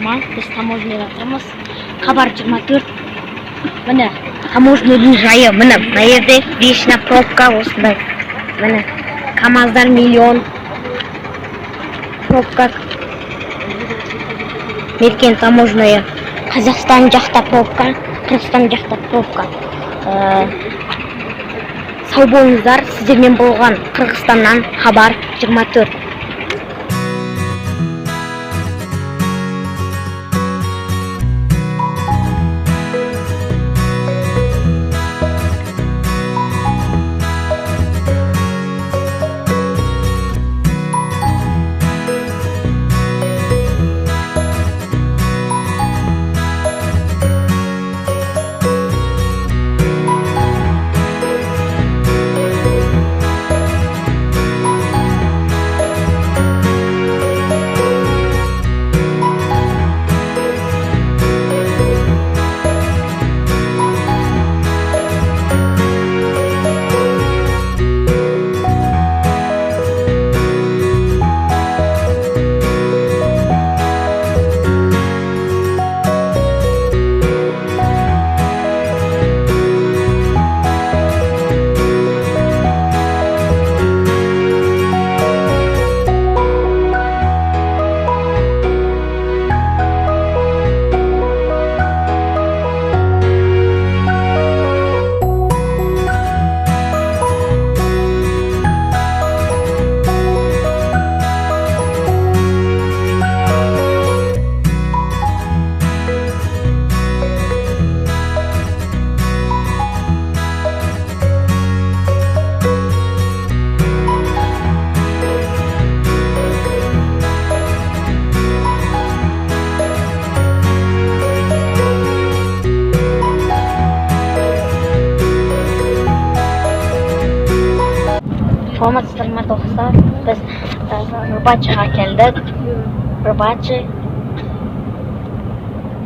жиырма, біз таможняда тұрмыз. Хабар 24. Міне, таможняның жайы, міне, мына жерде вечна пробка осындай. Міне, КамАЗдар миллион. Пробка. Меркен таможная. Қазақстан жақта пробка, Қырғызстан жақта пробка. Сау болыңыздар, сіздермен болған Қырғызстаннан хабар 24. Саламатсыздар достар, біз Рыбачыға келдік. Рыбачы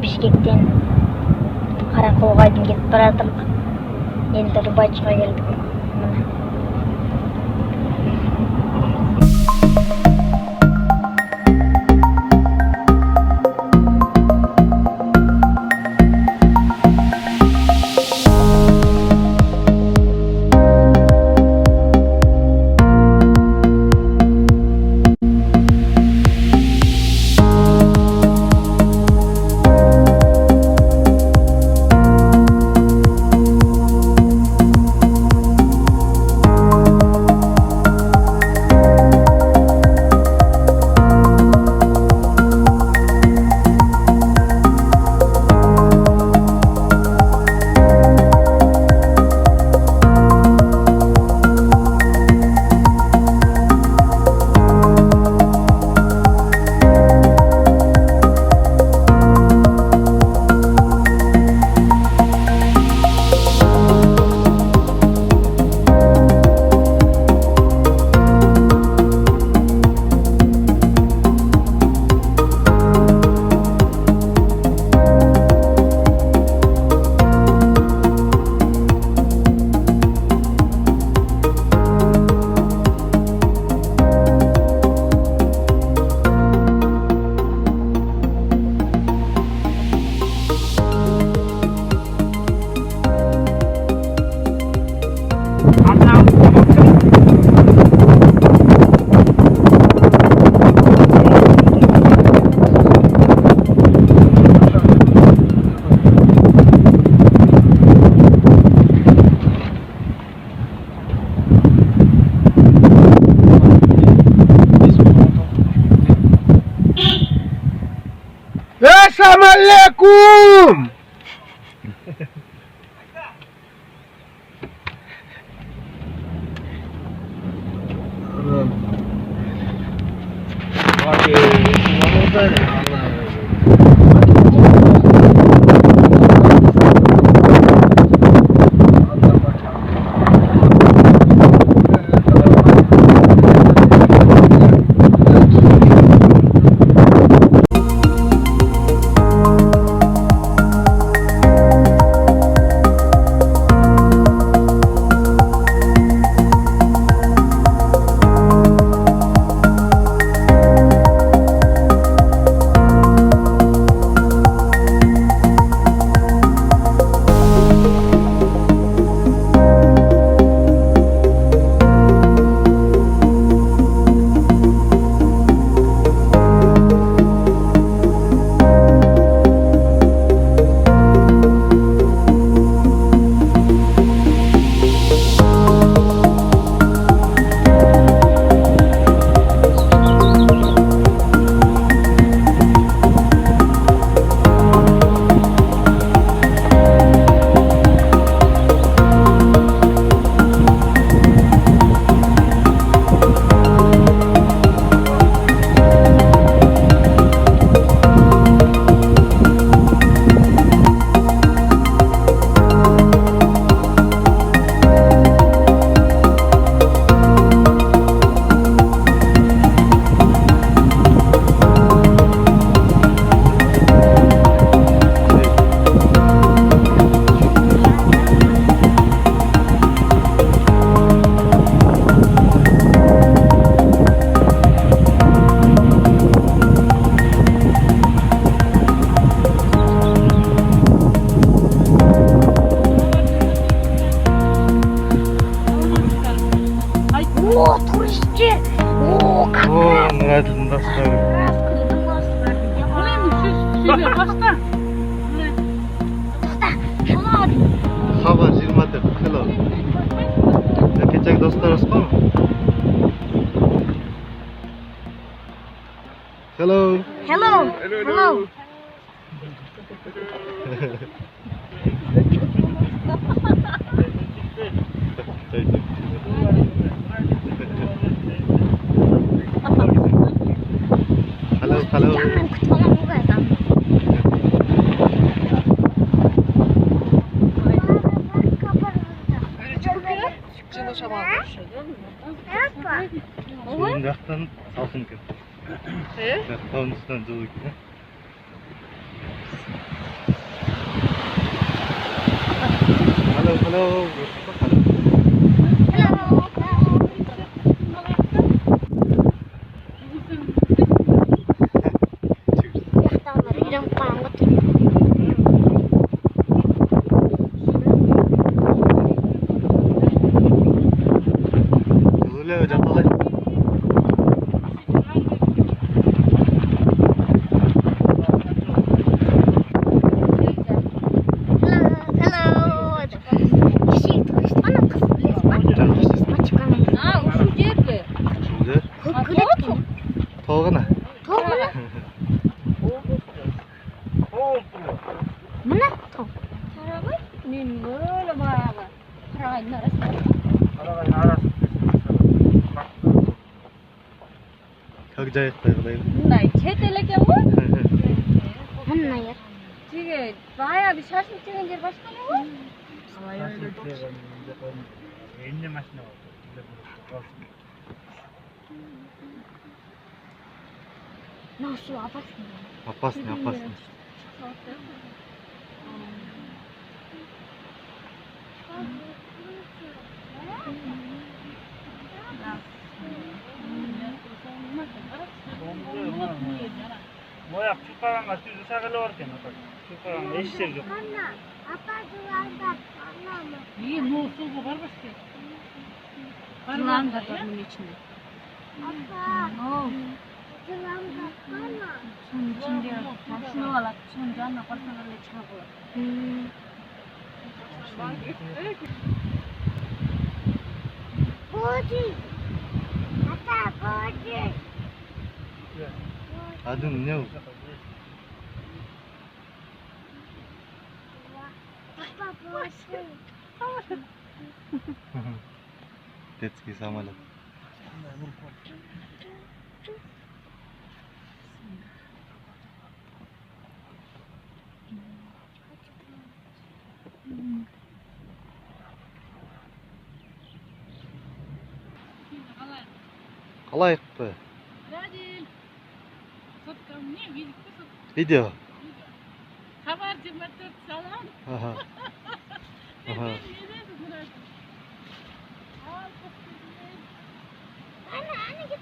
Бишкектен Караколға дейін кетіп бара жатырмық. Енді Рыбачыға келдік. Assalamualaikum. О, туристер. О, как О, Нұрайдың достары. Хабар 24. Hello. Кечек достарыз ғой? Hello. Hello. Hello. Hello. Jangan ketolong juga kan? Суын жақтан салқын екен. Тауын үстінен жылы екен. Hello. Как жайықтай қылайын? Мындай кетел экен го. Мына ер. Тиги баягы шашылып жүргөн жер башка го. Эмне машина бар? Ну, все, опасно. Опасно. Бояқ чүпағанға түзі сағылы бар кен, чүпағанға еш жер жоқ. Апа жыланда анамы. Ну, суға барбашка. Жыланда бармын içinde. Апа. Жыланда ана. Şunun içinde машина алат, şunun жанына барсаң эле чыга калат. Боди. Ата, боди. Адың не ол? Папа, боди. Детский самолет. Қалайық? Видео. Хабар 24 салам. Ана git.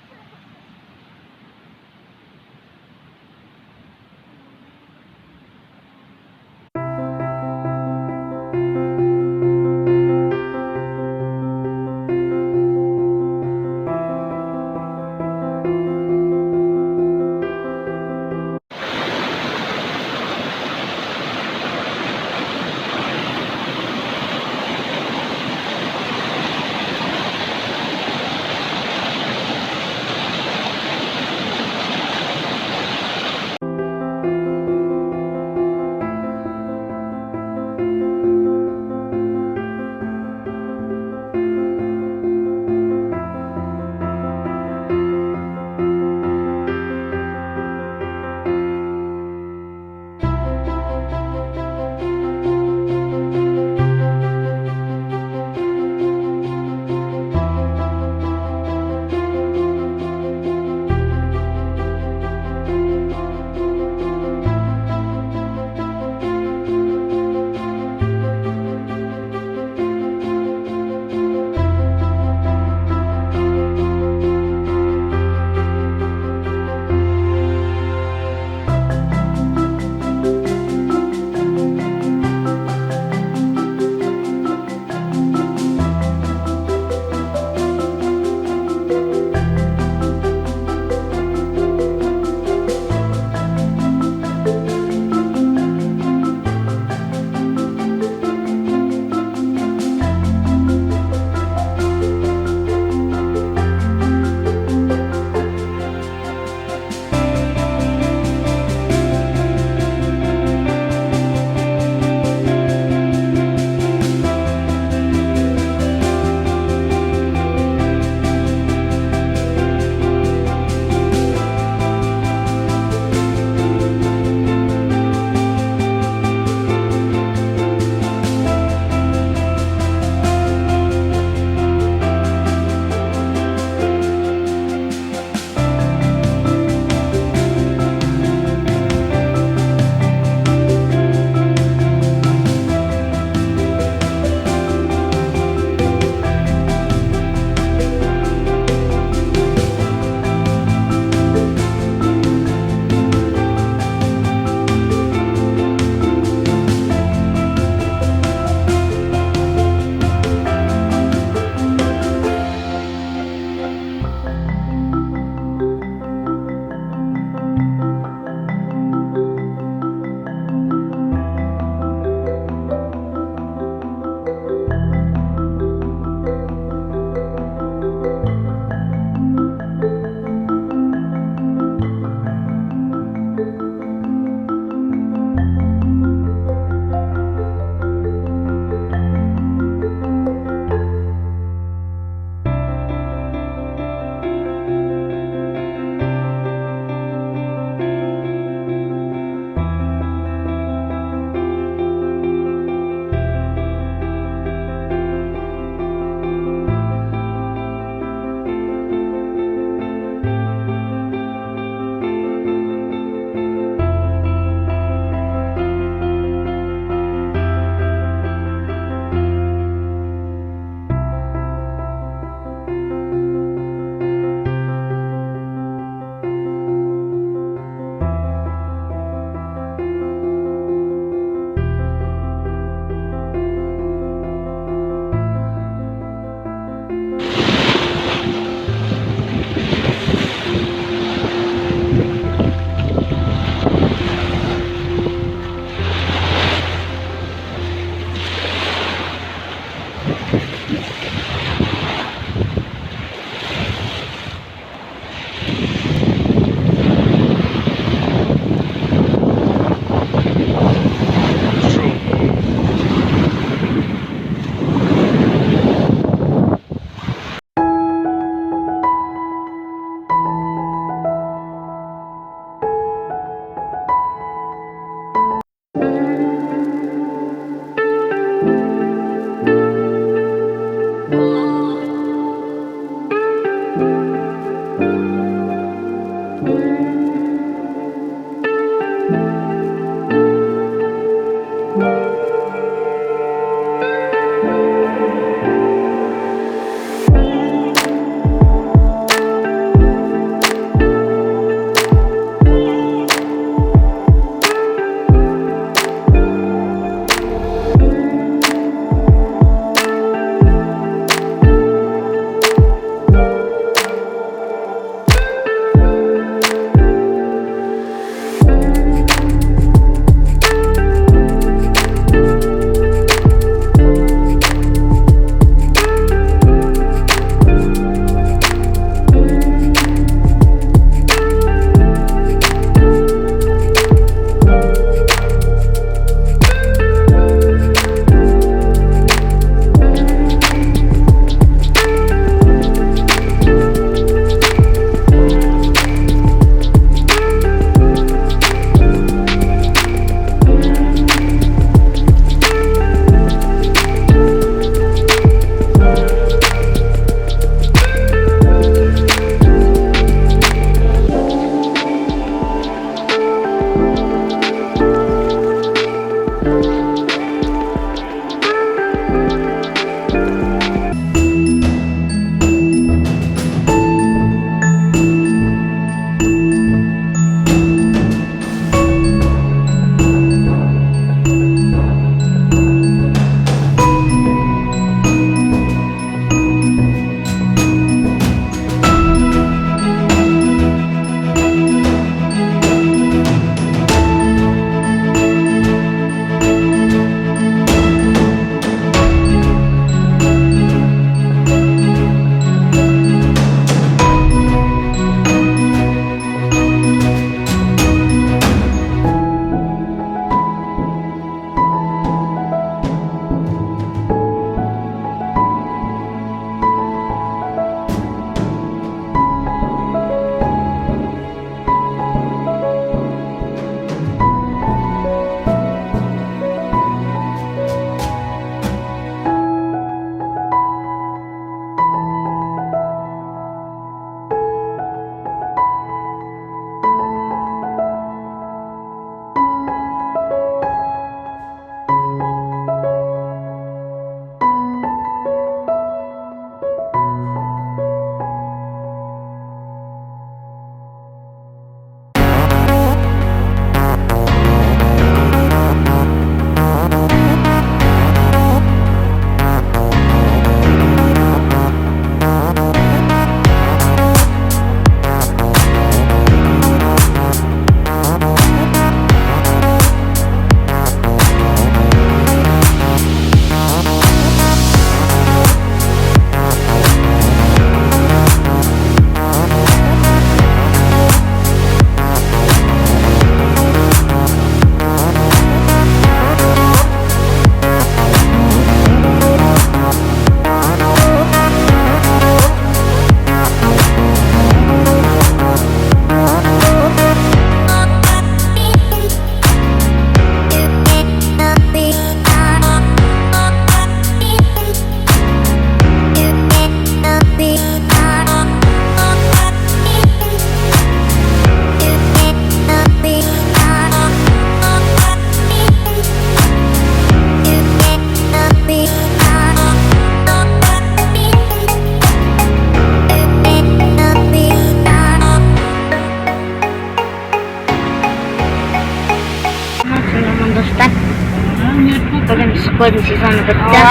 көлдің сезоны бітті.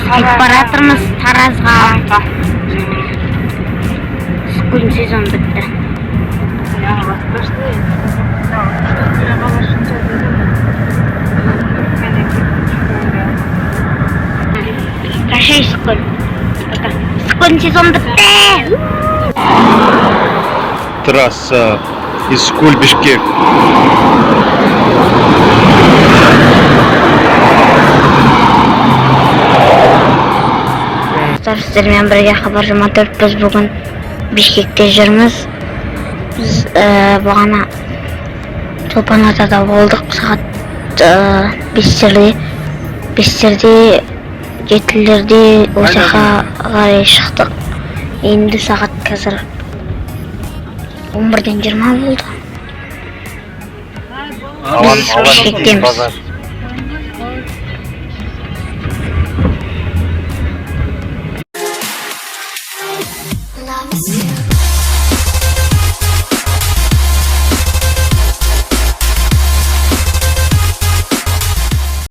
Кетіп баратырмыз Таразға. Issik kөлдің сезоны бітті. Прощай, Issik көл. Issik көлдің сезоны бітті. Трасса Issik куль Бишкек. Сіздермен бірге хабар 24 біз бүгін Бишкекте жүрміз. Біз бағана Чолпан атада болдық. Сағат 5-терде 7-лерде Осақа қарай шықтық. Енді сағат қазір 11-ден 20 болды. Biz Bishkek'temiz. Love is you.